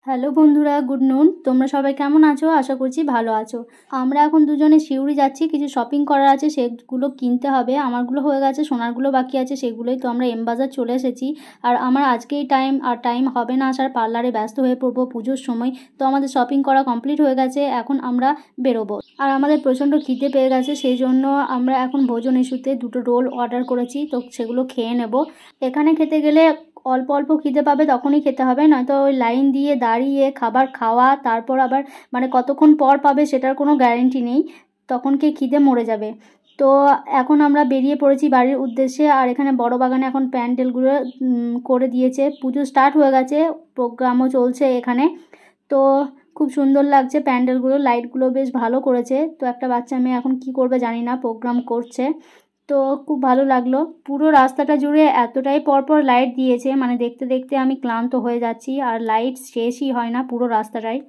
Hello বন্ধুরা, good নুন। তোমরা সবাই কেমন আছো? আশা করছি ভালো আছো। আমরা এখন দুজনে সিউড়ি যাচ্ছি, কিছু শপিং করার আছে, সেগুলো কিনতে হবে। আমারগুলো হয়ে গেছে, সোনারগুলো বাকি আছে, সেগুলোই। তো আমরা এম বাজার চলে এসেছি। আর আমার আজকেই টাইম হবে না আসার, পার্লারে ব্যস্ত হয়ে পড়বো পুজোর সময়। তো আমাদের শপিং করা কমপ্লিট হয়ে গেছে, এখন আমরা বেরোবো। আর আমাদের প্রচণ্ড খিদে পেয়ে গেছে, সেই জন্য আমরা এখন ভোজন ইস্যুতে 2টো রোল অর্ডার করেছি, তো সেগুলো খেয়ে নেব। এখানে খেতে গেলে অল্প অল্প খিদে পাবে, তখনই খেতে হবে, নয়তো ওই লাইন দিয়ে দাঁড়িয়ে খাবার খাওয়া, তারপর আবার মানে কতক্ষণ পর পাবে সেটার কোনো গ্যারেন্টি নেই, তখন কে খিদে মরে যাবে। তো এখন আমরা বেরিয়ে পড়েছি বাড়ির উদ্দেশ্যে। আর এখানে বড় বাগানে এখন প্যান্ডেলগুলো করে দিয়েছে, পুজো স্টার্ট হয়ে গেছে, প্রোগ্রামও চলছে এখানে। তো খুব সুন্দর লাগছে প্যান্ডেলগুলো, লাইটগুলো বেশ ভালো করেছে। তো একটা বাচ্চা মেয়ে এখন কি করবে জানি না, প্রোগ্রাম করছে। তো খুব ভালো লাগলো। পুরো রাস্তাটা জুড়ে এতটাই পরপর লাইট দিয়েছে, মানে দেখতে দেখতে আমি ক্লান্ত হয়ে যাচ্ছি, আর লাইট শেষই হয় না পুরো রাস্তাটায়।